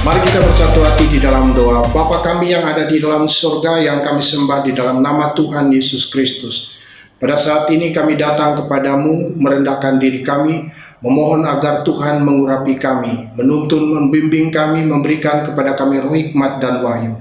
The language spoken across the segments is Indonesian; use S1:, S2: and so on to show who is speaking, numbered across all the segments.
S1: Mari kita bersatu hati di dalam doa. Bapa kami yang ada di dalam surga, yang kami sembah di dalam nama Tuhan Yesus Kristus. Pada saat ini kami datang kepadamu, merendahkan diri kami, memohon agar Tuhan mengurapi kami, menuntun, membimbing kami, memberikan kepada kami roh hikmat dan wahyu,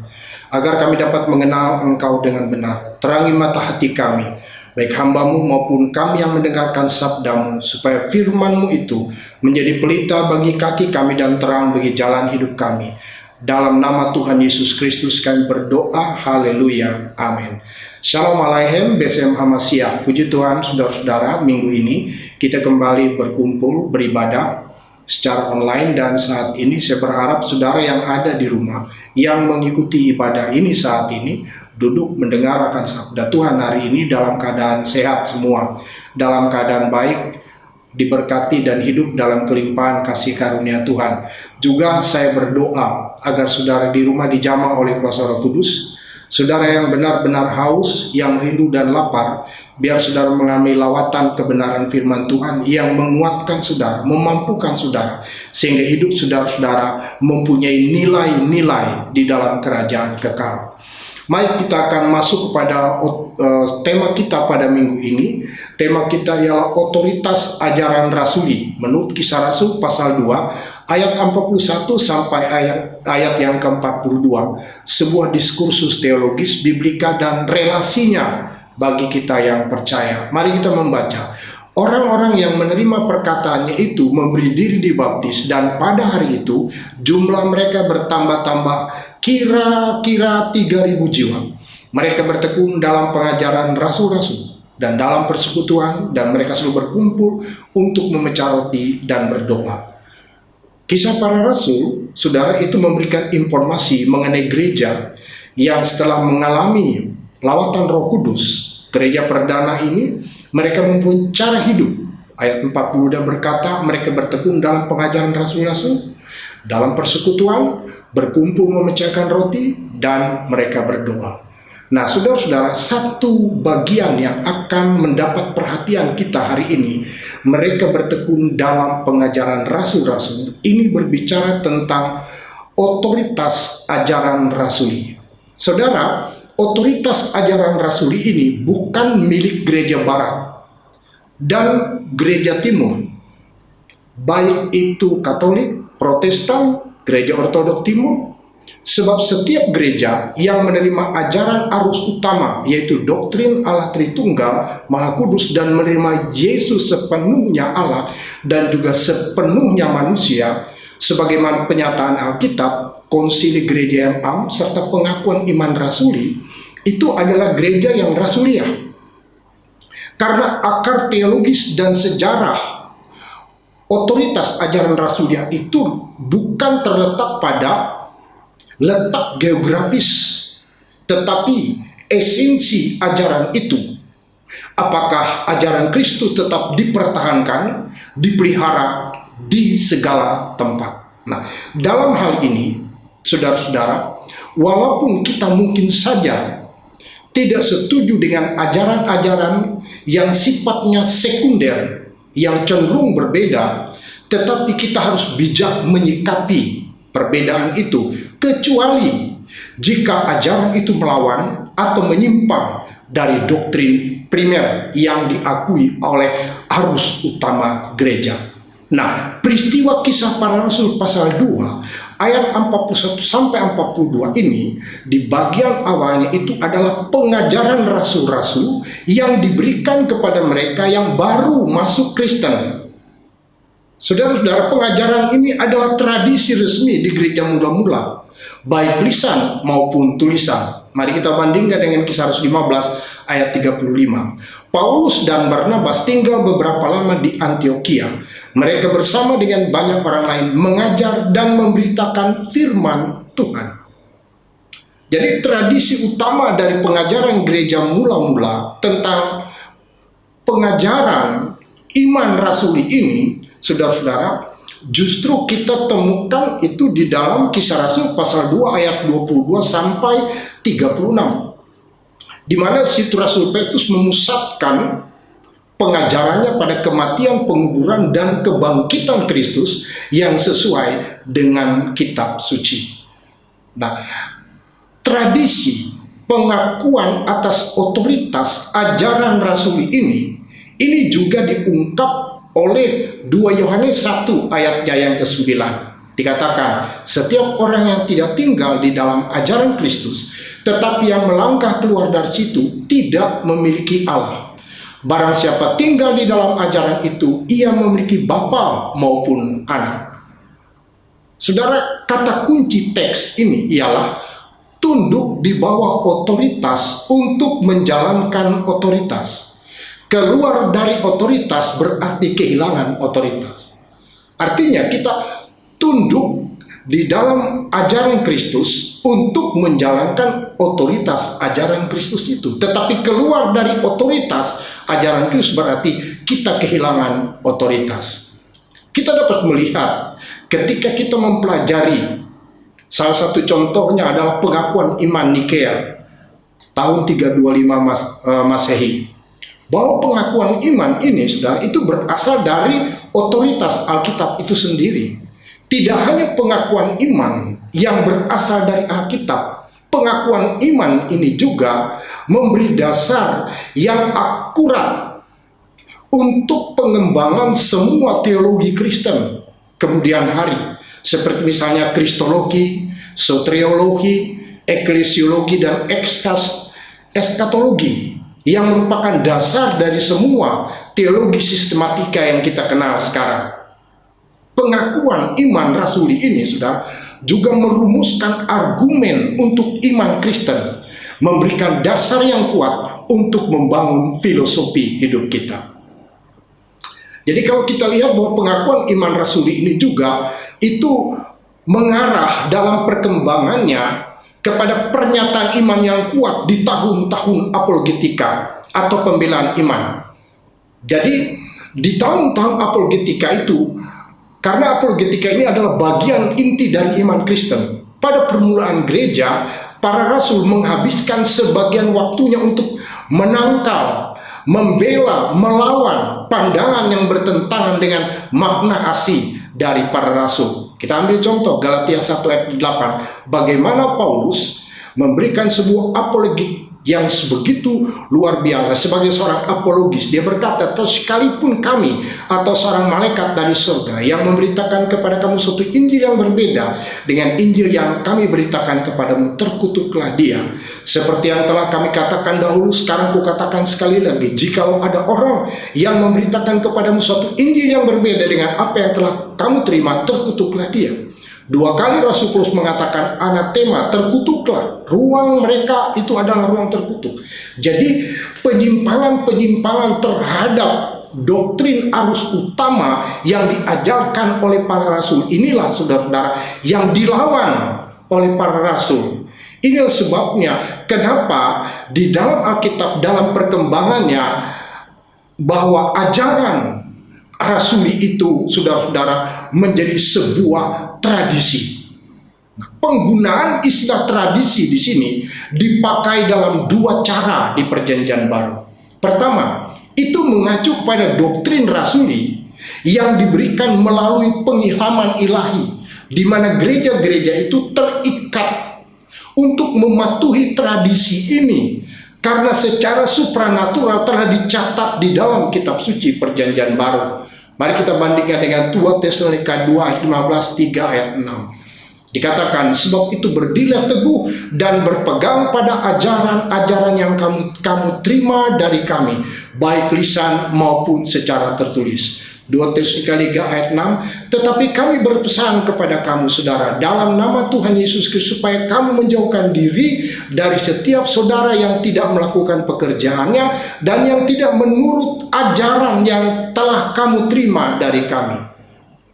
S1: agar kami dapat mengenal Engkau dengan benar. Terangi mata hati kami, baik hambamu maupun kami yang mendengarkan sabdamu, supaya firmanmu itu menjadi pelita bagi kaki kami dan terang bagi jalan hidup kami. Dalam nama Tuhan Yesus Kristus kami berdoa, haleluya, amin. Shalom alaikum, BCM Hamasiah. Puji Tuhan, saudara-saudara, minggu ini kita kembali berkumpul, beribadah secara online, dan saat ini saya berharap saudara yang ada di rumah, yang mengikuti ibadah ini saat ini, duduk mendengar akan sabda Tuhan hari ini dalam keadaan sehat semua, dalam keadaan baik, diberkati dan hidup dalam kelimpahan kasih karunia Tuhan. Juga saya berdoa agar saudara di rumah dijamah oleh kuasa Roh Kudus. Saudara yang benar-benar haus, yang rindu dan lapar, biar saudara mengambil lawatan kebenaran firman Tuhan yang menguatkan saudara, memampukan saudara, sehingga hidup saudara-saudara mempunyai nilai-nilai di dalam kerajaan kekal. Mari kita akan masuk kepada tema kita pada minggu ini. Tema kita ialah otoritas ajaran rasuli menurut Kisah Rasul pasal 2 ayat 41 sampai ayat yang ke-42. Sebuah diskursus teologis, biblika, dan relasinya bagi kita yang percaya. Mari kita membaca. Orang-orang yang menerima perkataannya itu memberi diri dibaptis, dan pada hari itu jumlah mereka bertambah-tambah, kira-kira 3.000 jiwa. Mereka bertekun dalam pengajaran rasul-rasul dan dalam persekutuan, dan mereka selalu berkumpul untuk memecah roti dan berdoa. Kisah para Rasul, saudara, itu memberikan informasi mengenai gereja yang setelah mengalami lawatan Roh Kudus, gereja perdana ini, mereka mempunyai cara hidup. Ayat 42 berkata, mereka bertekun dalam pengajaran rasul-rasul, dalam persekutuan, berkumpul memecahkan roti, dan mereka berdoa. Nah, saudara-saudara, satu bagian yang akan mendapat perhatian kita hari ini, mereka bertekun dalam pengajaran rasul-rasul. Ini berbicara tentang otoritas ajaran rasuli. Saudara, otoritas ajaran rasuli ini bukan milik gereja barat dan gereja timur, baik itu Katolik, Protestan, gereja Ortodok timur. Sebab setiap gereja yang menerima ajaran arus utama, yaitu doktrin Allah Tritunggal Maha Kudus, dan menerima Yesus sepenuhnya Allah dan juga sepenuhnya manusia, sebagaimana penyataan Alkitab, konsili gereja yang am, serta pengakuan iman rasuli, itu adalah gereja yang rasuliah. Karena akar teologis dan sejarah otoritas ajaran rasuliah itu bukan terletak pada letak geografis, tetapi esensi ajaran itu. Apakah ajaran Kristus tetap dipertahankan, dipelihara di segala tempat? Nah, dalam hal ini, saudara-saudara, walaupun kita mungkin saja tidak setuju dengan ajaran-ajaran yang sifatnya sekunder, yang cenderung berbeda, tetapi kita harus bijak menyikapi perbedaan itu, kecuali jika ajaran itu melawan atau menyimpang dari doktrin primer yang diakui oleh arus utama gereja. Nah, peristiwa Kisah Para Rasul pasal 2 ayat 41 sampai 42 ini, di bagian awalnya itu adalah pengajaran rasul-rasul yang diberikan kepada mereka yang baru masuk Kristen. Saudara-saudara, pengajaran ini adalah tradisi resmi di gereja mula-mula, baik lisan maupun tulisan. Mari kita bandingkan dengan Kisah Rasul 15 ayat 35. Paulus dan Barnabas tinggal beberapa lama di Antioquia. Mereka bersama dengan banyak orang lain mengajar dan memberitakan firman Tuhan. Jadi tradisi utama dari pengajaran gereja mula-mula tentang pengajaran iman rasuli ini, saudara-saudara, justru kita temukan itu di dalam Kisah Rasul pasal 2 ayat 22 sampai 36. Di mana situ Rasul Petrus memusatkan pengajarannya pada kematian, penguburan, dan kebangkitan Kristus yang sesuai dengan kitab suci. Nah, tradisi pengakuan atas otoritas ajaran rasuli ini juga diungkap oleh 2 Yohanes 1 ayatnya yang ke-9. Dikatakan, setiap orang yang tidak tinggal di dalam ajaran Kristus, tetapi yang melangkah keluar dari situ, tidak memiliki Allah. Barang siapa tinggal di dalam ajaran itu, ia memiliki Bapa maupun Anak. Saudara, kata kunci teks ini ialah tunduk di bawah otoritas untuk menjalankan otoritas. Keluar dari otoritas berarti kehilangan otoritas. Artinya kita tunduk di dalam ajaran Kristus untuk menjalankan otoritas ajaran Kristus itu. Tetapi keluar dari otoritas ajaran Kristus berarti kita kehilangan otoritas. Kita dapat melihat ketika kita mempelajari, salah satu contohnya adalah pengakuan iman Nikea tahun 325 Masehi. Bahwa pengakuan iman ini, saudara, itu berasal dari otoritas Alkitab itu sendiri. Tidak hanya pengakuan iman yang berasal dari Alkitab, pengakuan iman ini juga memberi dasar yang akurat untuk pengembangan semua teologi Kristen kemudian hari, seperti misalnya kristologi, soteriologi, eklesiologi, dan eskatologi, yang merupakan dasar dari semua teologi sistematika yang kita kenal sekarang. Pengakuan iman rasuli ini, saudara, juga merumuskan argumen untuk iman Kristen, memberikan dasar yang kuat untuk membangun filosofi hidup kita. Jadi kalau kita lihat bahwa pengakuan iman rasuli ini juga itu mengarah dalam perkembangannya kepada pernyataan iman yang kuat di tahun-tahun apologetika atau pembelaan iman. Jadi di tahun-tahun apologetika itu, karena apologetika ini adalah bagian inti dari iman Kristen. Pada permulaan gereja, para rasul menghabiskan sebagian waktunya untuk menangkal, membela, melawan pandangan yang bertentangan dengan makna asli dari para rasul. Kita ambil contoh Galatia 1 ayat 8. Bagaimana Paulus memberikan sebuah apologi yang sebegitu luar biasa sebagai seorang apologis. Dia berkata, sekalipun kami atau seorang malaikat dari surga yang memberitakan kepada kamu suatu Injil yang berbeda dengan Injil yang kami beritakan kepadamu, terkutuklah dia. Seperti yang telah kami katakan dahulu, sekarang kukatakan sekali lagi, jikalau ada orang yang memberitakan kepadamu suatu Injil yang berbeda dengan apa yang telah kamu terima, terkutuklah dia. 2 kali Rasul Paulus mengatakan anatema, terkutuklah. Ruang mereka itu adalah ruang terkutuk. Jadi penyimpangan-penyimpangan terhadap doktrin arus utama yang diajarkan oleh para rasul inilah, saudara-saudara, yang dilawan oleh para rasul. Inilah sebabnya kenapa di dalam Alkitab, dalam perkembangannya, bahwa ajaran rasuli itu, saudara-saudara, menjadi sebuah tradisi. Penggunaan istilah tradisi di sini dipakai dalam 2 cara di Perjanjian Baru. Pertama, itu mengacu kepada doktrin rasuli yang diberikan melalui pengilhaman ilahi, di mana gereja-gereja itu terikat untuk mematuhi tradisi ini karena secara supranatural telah dicatat di dalam kitab suci Perjanjian Baru. Mari kita bandingkan dengan 2 Tesalonika 2 ayat 15, 3 ayat 6. Dikatakan, sebab itu berdirilah teguh dan berpegang pada ajaran-ajaran yang kamu terima dari kami, baik lisan maupun secara tertulis. 2 Tesalonika 3 ayat 6. Tetapi kami berpesan kepada kamu, saudara, dalam nama Tuhan Yesus Kristus, supaya kamu menjauhkan diri dari setiap saudara yang tidak melakukan pekerjaannya dan yang tidak menurut ajaran yang telah kamu terima dari kami.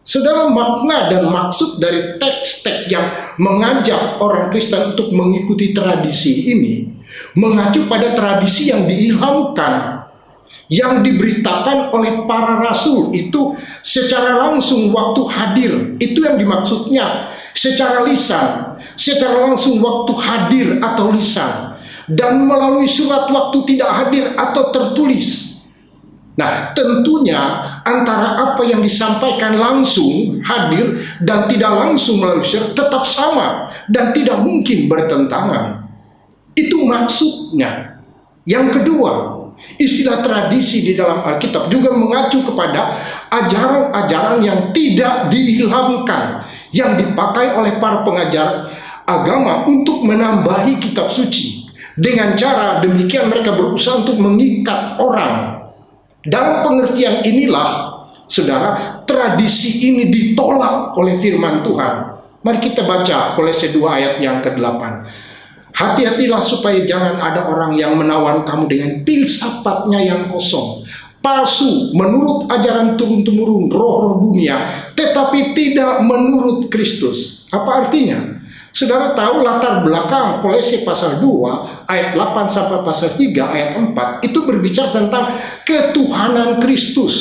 S1: Saudara, makna dan maksud dari teks-teks yang mengajak orang Kristen untuk mengikuti tradisi ini mengacu pada tradisi yang diilhamkan, yang diberitakan oleh para rasul itu secara langsung waktu hadir. Itu yang dimaksudnya secara lisan, secara langsung waktu hadir atau lisan, dan melalui surat waktu tidak hadir atau tertulis. Nah, tentunya antara apa yang disampaikan langsung hadir dan tidak langsung melalui share tetap sama dan tidak mungkin bertentangan. Itu maksudnya. Yang kedua, istilah tradisi di dalam Alkitab juga mengacu kepada ajaran-ajaran yang tidak diilhamkan, yang dipakai oleh para pengajar agama untuk menambahi kitab suci. Dengan cara demikian mereka berusaha untuk mengikat orang. Dalam pengertian inilah, saudara, tradisi ini ditolak oleh firman Tuhan. Mari kita baca Kolose 2 ayat yang ke-8. Hati-hatilah supaya jangan ada orang yang menawan kamu dengan filsafatnya yang kosong, palsu, menurut ajaran turun-temurun roh-roh dunia, tetapi tidak menurut Kristus. Apa artinya? Saudara tahu latar belakang Kolose pasal 2 ayat 8 sampai pasal 3 ayat 4 itu berbicara tentang ketuhanan Kristus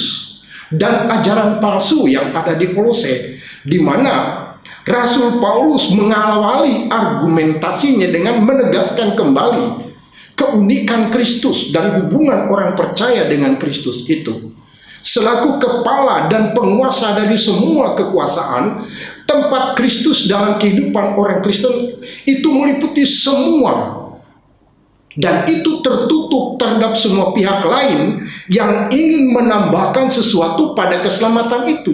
S1: dan ajaran palsu yang ada di Kolose, di mana Rasul Paulus mengawali argumentasinya dengan menegaskan kembali keunikan Kristus dan hubungan orang percaya dengan Kristus itu. Selaku kepala dan penguasa dari semua kekuasaan, tempat Kristus dalam kehidupan orang Kristen itu meliputi semua. Dan itu tertutup terhadap semua pihak lain yang ingin menambahkan sesuatu pada keselamatan itu.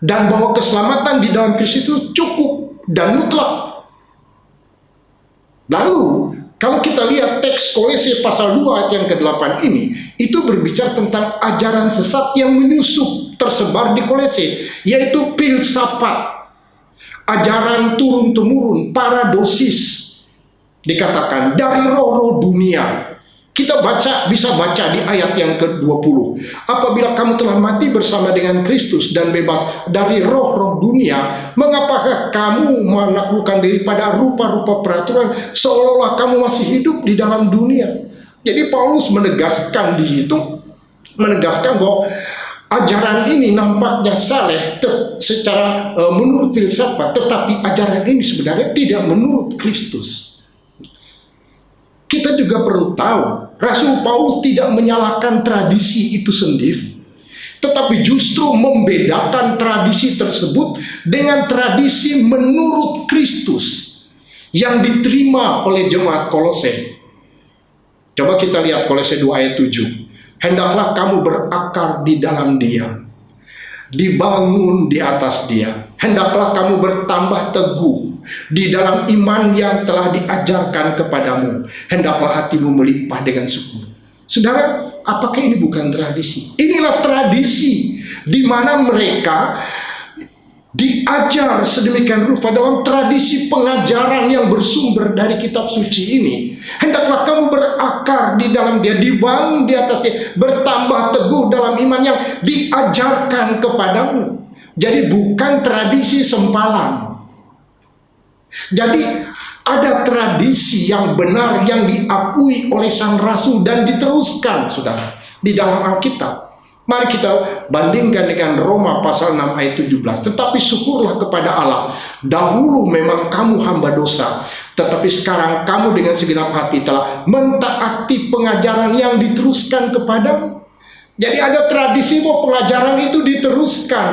S1: Dan bahwa keselamatan di dalam Kristus itu cukup dan mutlak. Lalu, kalau kita lihat teks Kolose pasal 2 ayat yang ke-8 ini, itu berbicara tentang ajaran sesat yang menyusup tersebar di Kolose, yaitu filsafat, ajaran turun-temurun, paradosis, dikatakan dari roh-roh dunia. Kita bisa baca di ayat yang ke-20. Apabila kamu telah mati bersama dengan Kristus dan bebas dari roh-roh dunia, mengapakah kamu menaklukkan diri pada rupa-rupa peraturan seolah-olah kamu masih hidup di dalam dunia? Jadi Paulus menegaskan di situ, menegaskan bahwa ajaran ini nampaknya saleh secara menurut filsafat, tetapi ajaran ini sebenarnya tidak menurut Kristus. Kita juga perlu tahu, Rasul Paulus tidak menyalahkan tradisi itu sendiri, tetapi justru membedakan tradisi tersebut dengan tradisi menurut Kristus yang diterima oleh jemaat Kolose. Coba kita lihat Kolose 2 ayat 7. Hendaklah kamu berakar di dalam Dia, dibangun di atas Dia. Hendaklah kamu bertambah teguh di dalam iman yang telah diajarkan kepadamu. Hendaklah hatimu melimpah dengan syukur. Saudara, apakah ini bukan tradisi? Inilah tradisi di mana mereka diajar sedemikian rupa dalam tradisi pengajaran yang bersumber dari kitab suci ini. Hendaklah kamu berakar di dalam Dia, dibangun di atas Dia, bertambah teguh dalam iman yang diajarkan kepadamu. Jadi bukan tradisi sempalan. Jadi ada tradisi yang benar yang diakui oleh sang rasul dan diteruskan, saudara, di dalam Alkitab. Mari kita bandingkan dengan Roma pasal 6 ayat 17. Tetapi syukurlah kepada Allah, dahulu memang kamu hamba dosa, tetapi sekarang kamu dengan segenap hati telah mentaati pengajaran yang diteruskan kepadamu. Jadi ada tradisi bahwa pengajaran itu diteruskan,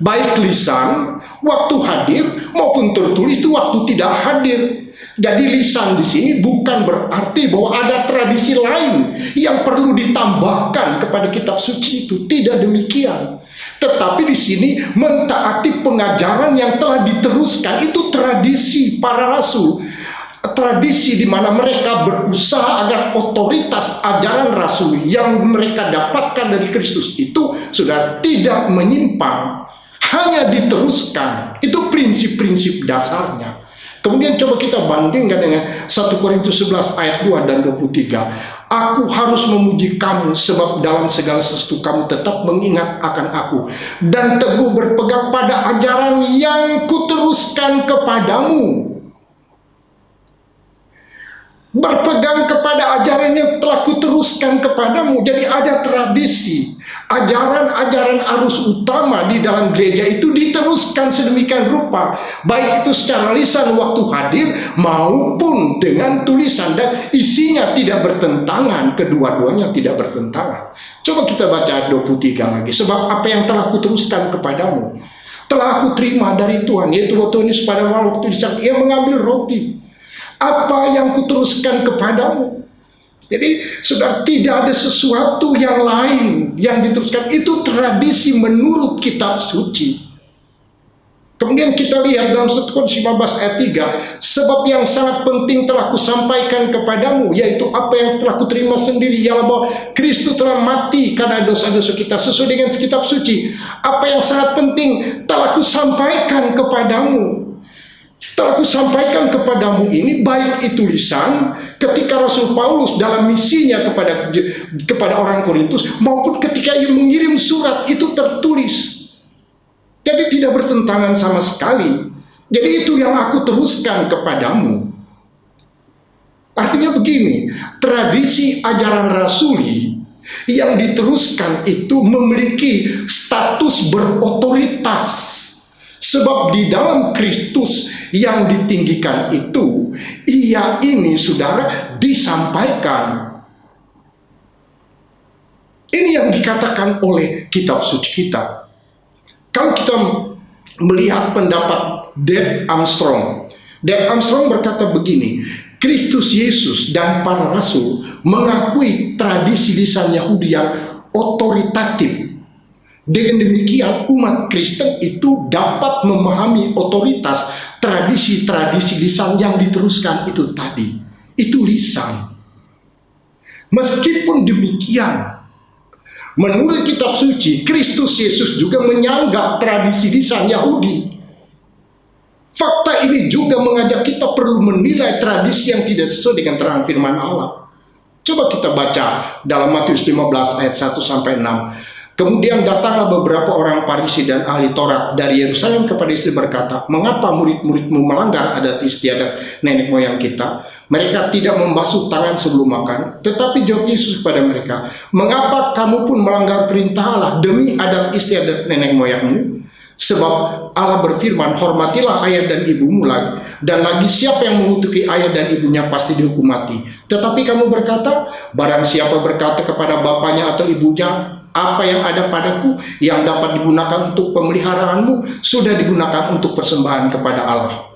S1: baik lisan waktu hadir maupun tertulis itu waktu tidak hadir. Jadi lisan di sini bukan berarti bahwa ada tradisi lain yang perlu ditambahkan kepada kitab suci itu. Tidak demikian. Tetapi di sini mentaati pengajaran yang telah diteruskan, itu tradisi para rasul. Tradisi di mana mereka berusaha agar otoritas ajaran rasul yang mereka dapatkan dari Kristus itu sudah tidak menyimpang, hanya diteruskan. Itu prinsip-prinsip dasarnya. Kemudian coba kita bandingkan dengan 1 Korintus 11 ayat 2 dan 23. Aku harus memuji kamu sebab dalam segala sesuatu kamu tetap mengingat akan aku dan teguh berpegang pada ajaran yang kuteruskan kepadamu. berpegang kepada ajaran yang telah kuteruskan kepadamu. Jadi ada tradisi, ajaran-ajaran arus utama di dalam gereja itu diteruskan sedemikian rupa, baik itu secara lisan waktu hadir maupun dengan tulisan, dan isinya tidak bertentangan, kedua-duanya tidak bertentangan. Coba kita baca ayat 23 lagi. Sebab apa yang telah kuteruskan kepadamu telah aku terima dari Tuhan, yaitu waktu ini pada waktu di saat ia mengambil roti, apa yang kuteruskan kepadamu. Jadi saudara, tidak ada sesuatu yang lain yang diteruskan. Itu tradisi menurut kitab suci. Kemudian kita lihat dalam 1 Korintus 15 ayat 3, sebab yang sangat penting telah kusampaikan kepadamu, yaitu apa yang telah kuterima sendiri, ialah bahwa Kristus telah mati karena dosa-dosa kita sesuai dengan kitab suci. Apa yang sangat penting telah kusampaikan kepadamu. Telah kusampaikan kepadamu ini, baik itu lisan ketika Rasul Paulus dalam misinya kepada orang Korintus, maupun ketika ia mengirim surat, itu tertulis. Jadi tidak bertentangan sama sekali. Jadi itu yang aku teruskan kepadamu. Artinya begini, tradisi ajaran rasuli yang diteruskan itu memiliki status berotoritas. Sebab di dalam Kristus yang ditinggikan itu, ia ini saudara disampaikan. Ini yang dikatakan oleh kitab suci kita. Kalau kita melihat pendapat Dave Armstrong berkata begini, Kristus Yesus dan para rasul mengakui tradisi lisan Yahudi yang otoritatif. Dengan demikian umat Kristen itu dapat memahami otoritas tradisi-tradisi lisan yang diteruskan itu tadi. Itu lisan. Meskipun demikian, menurut kitab suci, Kristus Yesus juga menyanggah tradisi lisan Yahudi. Fakta ini juga mengajak kita perlu menilai tradisi yang tidak sesuai dengan terang firman Allah. Coba kita baca dalam Matius 15 ayat 1-6. Kemudian datanglah beberapa orang Farisi dan ahli Taurat dari Yerusalem kepada Yesus berkata, mengapa murid-muridmu melanggar adat istiadat nenek moyang kita? Mereka tidak membasuh tangan sebelum makan. Tetapi jawab Yesus kepada mereka, mengapa kamu pun melanggar perintah Allah demi adat istiadat nenek moyangmu? Sebab Allah berfirman, hormatilah ayah dan ibumu lagi. Dan lagi siapa yang mengutuki ayah dan ibunya pasti dihukum mati. Tetapi kamu berkata, barang siapa berkata kepada bapaknya atau ibunya, apa yang ada padaku yang dapat digunakan untuk pemeliharaanmu sudah digunakan untuk persembahan kepada Allah.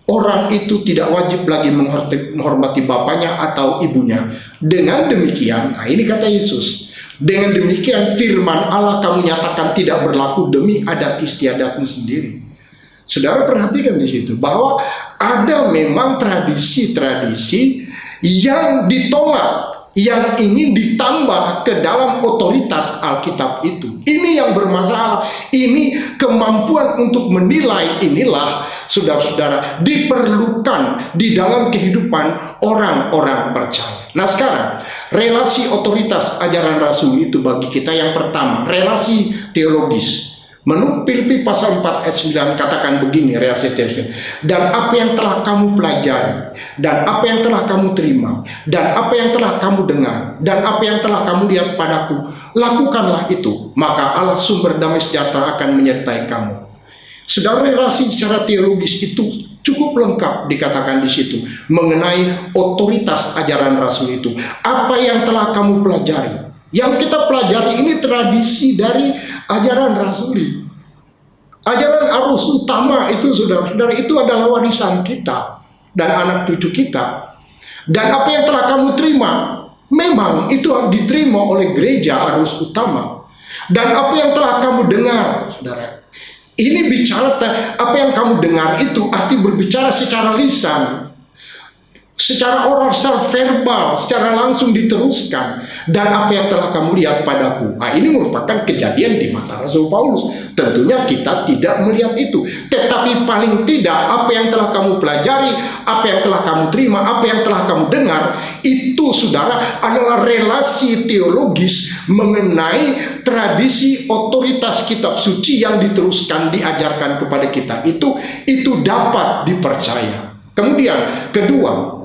S1: Orang itu tidak wajib lagi menghormati bapaknya atau ibunya. Dengan demikian, nah ini kata Yesus, dengan demikian firman Allah kamu nyatakan tidak berlaku demi adat istiadatmu sendiri. Saudara perhatikan di situ bahwa ada memang tradisi-tradisi yang ditolak, yang ingin ditambah ke dalam otoritas Alkitab itu. Ini yang bermasalah. Ini kemampuan untuk menilai inilah, saudara-saudara, diperlukan di dalam kehidupan orang-orang percaya. Nah sekarang, relasi otoritas ajaran rasul itu bagi kita yang pertama, relasi teologis. Menurut Filipi pasal 4 ayat 9 katakan begini, relasi teologis. Dan apa yang telah kamu pelajari, dan apa yang telah kamu terima, dan apa yang telah kamu dengar, dan apa yang telah kamu lihat padaku, lakukanlah itu, maka Allah sumber damai sejahtera akan menyertai kamu. Saudara, relasi secara teologis itu cukup lengkap dikatakan di situ mengenai otoritas ajaran rasul itu. Apa yang telah kamu pelajari? Yang kita pelajari ini tradisi dari ajaran rasuli. Ajaran arus utama itu, saudara-saudara, itu adalah warisan kita dan anak cucu kita. Dan apa yang telah kamu terima, memang itu diterima oleh gereja arus utama. Dan apa yang telah kamu dengar, saudara, ini bicara apa yang kamu dengar itu arti berbicara secara lisan, secara oral, secara verbal, secara langsung diteruskan. Dan apa yang telah kamu lihat padaku. Nah, ini merupakan kejadian di masa Rasul Paulus. Tentunya kita tidak melihat itu. Tetapi paling tidak apa yang telah kamu pelajari, apa yang telah kamu terima, apa yang telah kamu dengar, itu saudara adalah relasi teologis mengenai tradisi otoritas kitab suci yang diteruskan, diajarkan kepada kita. Itu dapat dipercaya. Kemudian kedua,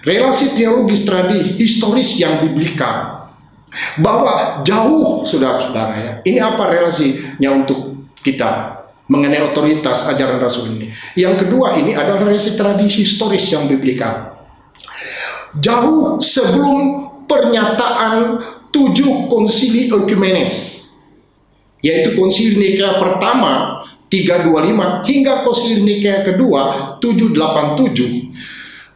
S1: relasi teologis historis yang biblikal, bahwa jauh saudara-saudara ya. Ini apa relasinya untuk kita mengenai otoritas ajaran Rasul ini? Yang kedua, ini adalah relasi tradisi historis yang biblikal. Jauh sebelum pernyataan 7 konsili ekumenes, yaitu konsili Nikea pertama 325 hingga konsili Nikea kedua 787,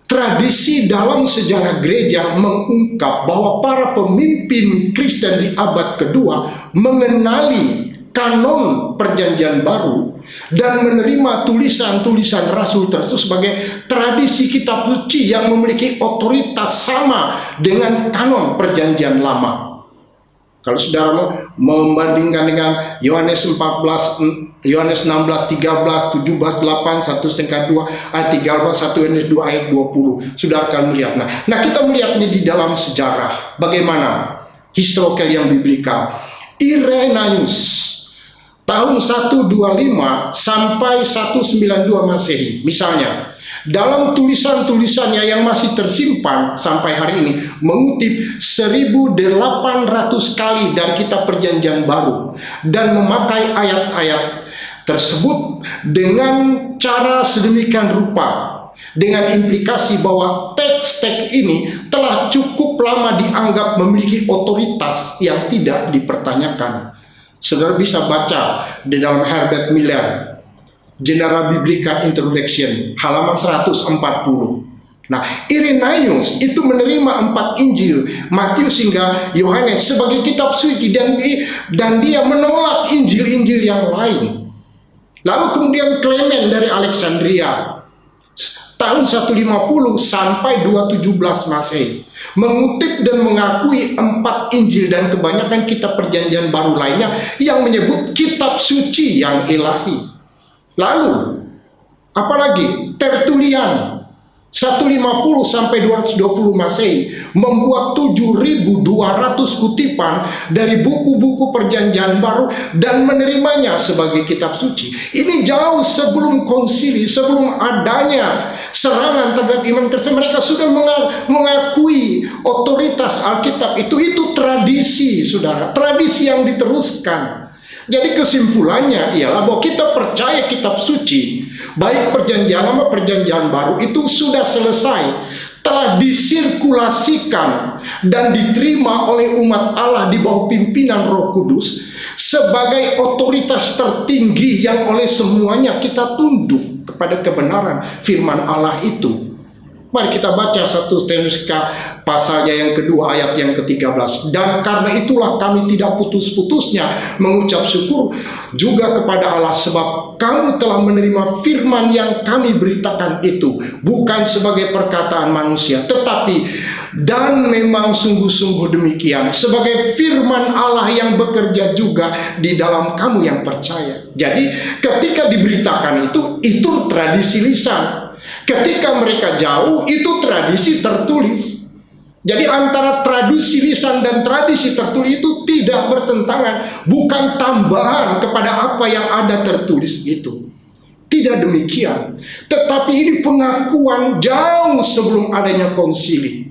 S1: tradisi dalam sejarah gereja mengungkap bahwa para pemimpin Kristen di abad kedua mengenali kanon perjanjian baru dan menerima tulisan-tulisan rasul tersebut sebagai tradisi kitab suci yang memiliki otoritas sama dengan kanon perjanjian lama. Kalau saudara membandingkan dengan Yohanes 16, 13, 17, 8, 1/2, ayat 13, 1 Yohanes 2 ayat 20, saudara akan melihat. Nah kita melihatnya di dalam sejarah bagaimana historical yang biblikal. Irenaeus tahun 125 sampai 192 Masehi misalnya, dalam tulisan-tulisannya yang masih tersimpan sampai hari ini mengutip 1800 kali dari kitab perjanjian baru dan memakai ayat-ayat tersebut dengan cara sedemikian rupa, dengan implikasi bahwa teks-teks ini telah cukup lama dianggap memiliki otoritas yang tidak dipertanyakan. Saudara bisa baca di dalam Herbert Miller General Biblical Introduction halaman 140. Nah, Irenaeus itu menerima 4 Injil Matius hingga Yohanes sebagai kitab suci dan dia menolak Injil-Injil yang lain. Lalu kemudian Clement dari Alexandria tahun 150 sampai 217 Masehi mengutip dan mengakui 4 Injil dan kebanyakan kitab perjanjian baru lainnya yang menyebut kitab suci yang ilahi. Lalu apalagi Tertullian 150 sampai 220 Masehi membuat 7.200 kutipan dari buku-buku perjanjian baru dan menerimanya sebagai kitab suci. Ini jauh sebelum konsili, sebelum adanya serangan terhadap iman Kristen. Mereka sudah mengakui otoritas Alkitab itu tradisi, saudara, tradisi yang diteruskan. Jadi kesimpulannya ialah bahwa kita percaya kitab suci, baik perjanjian lama perjanjian baru, itu sudah selesai, telah disirkulasikan dan diterima oleh umat Allah di bawah pimpinan Roh Kudus sebagai otoritas tertinggi yang oleh semuanya kita tunduk kepada kebenaran firman Allah itu. Mari kita baca 1 Tesalonika pasalnya yang kedua ayat yang ke-13. Dan karena itulah kami tidak putus-putusnya mengucap syukur juga kepada Allah, sebab kamu telah menerima firman yang kami beritakan itu bukan sebagai perkataan manusia, tetapi dan memang sungguh-sungguh demikian sebagai firman Allah yang bekerja juga di dalam kamu yang percaya. Jadi ketika diberitakan itu tradisi lisan. Ketika mereka jauh, itu tradisi tertulis. Jadi antara tradisi lisan dan tradisi tertulis itu tidak bertentangan, bukan tambahan kepada apa yang ada tertulis itu. Tidak demikian. Tetapi ini pengakuan jauh sebelum adanya konsili.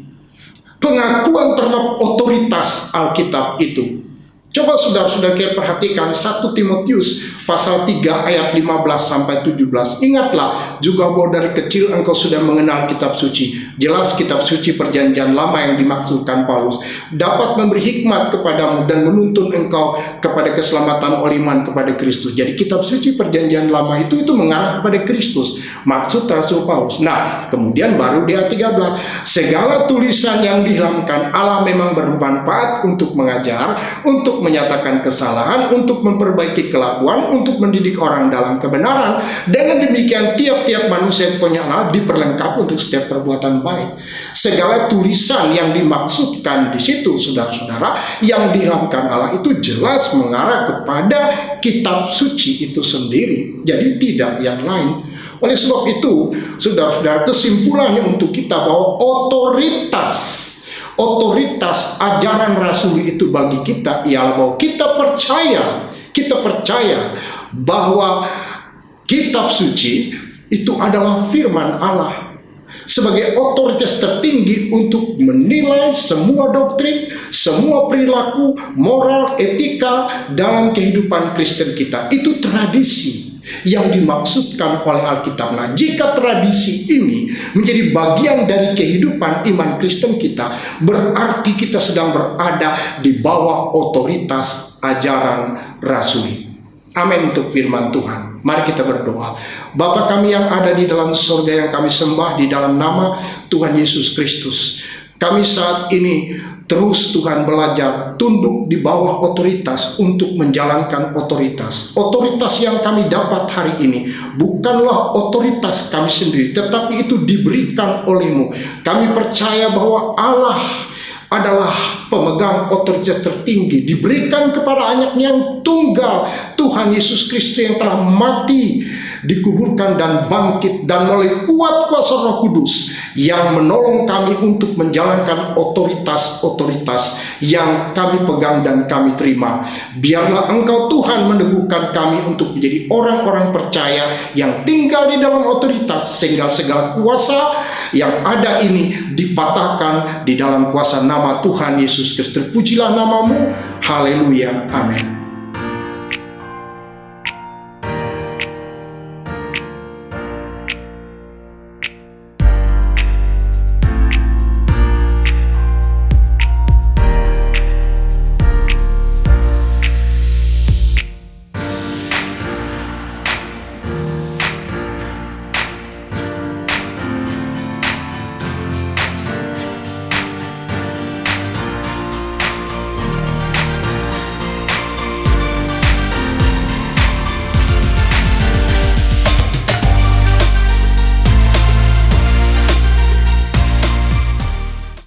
S1: Pengakuan terhadap otoritas Alkitab itu. Coba saudara-saudara kita perhatikan 1 Timotius pasal 3 ayat 15 sampai 17. Ingatlah juga bahwa dari kecil engkau sudah mengenal kitab suci. Jelas kitab suci perjanjian lama yang dimaksudkan Paulus dapat memberi hikmat kepadamu dan menuntun engkau kepada keselamatan oleh iman kepada Kristus. Jadi kitab suci perjanjian lama itu mengarah kepada Kristus. Maksud Rasul Paulus. Nah, kemudian baru di ayat 13, segala tulisan yang dihilangkan Allah memang bermanfaat untuk mengajar, untuk menyatakan kesalahan, untuk memperbaiki kelakuan, untuk mendidik orang dalam kebenaran. Dengan demikian tiap-tiap manusia yang punya Allah diperlengkapi untuk setiap perbuatan baik. Segala tulisan yang dimaksudkan di situ, saudara-saudara, yang dihilangkan Allah itu jelas mengarah kepada kitab suci itu sendiri. Jadi tidak yang lain. Oleh sebab itu, saudara-saudara, kesimpulannya untuk kita bahwa otoritas ajaran Rasul itu bagi kita ialah bahwa kita percaya bahwa kitab suci itu adalah firman Allah. sebagai otoritas tertinggi untuk menilai semua doktrin, semua perilaku, moral, etika dalam kehidupan Kristen kita. Itu tradisi yang dimaksudkan oleh Alkitab. Nah, jika tradisi ini menjadi bagian dari kehidupan iman Kristen kita, berarti kita sedang berada di bawah otoritas ajaran rasuli. Amin untuk firman Tuhan. Mari kita berdoa. Bapa kami yang ada di dalam surga, yang kami sembah di dalam nama Tuhan Yesus Kristus, kami saat ini terus Tuhan belajar tunduk di bawah otoritas untuk menjalankan otoritas. Otoritas yang kami dapat hari ini bukanlah otoritas kami sendiri, tetapi itu diberikan oleh-Mu. Kami percaya bahwa Allah adalah pemegang otoritas tertinggi, diberikan kepada anaknya yang tunggal, Tuhan Yesus Kristus, yang telah mati, dikuburkan dan bangkit, dan melalui kuat kuasa Roh Kudus yang menolong kami untuk menjalankan otoritas-otoritas yang kami pegang dan kami terima. Biarlah Engkau Tuhan meneguhkan kami untuk menjadi orang-orang percaya yang tinggal di dalam otoritas, sehingga segala kuasa yang ada ini dipatahkan di dalam kuasa nama Tuhan Yesus Kristus. Terpujilah namamu. Haleluya. Amin.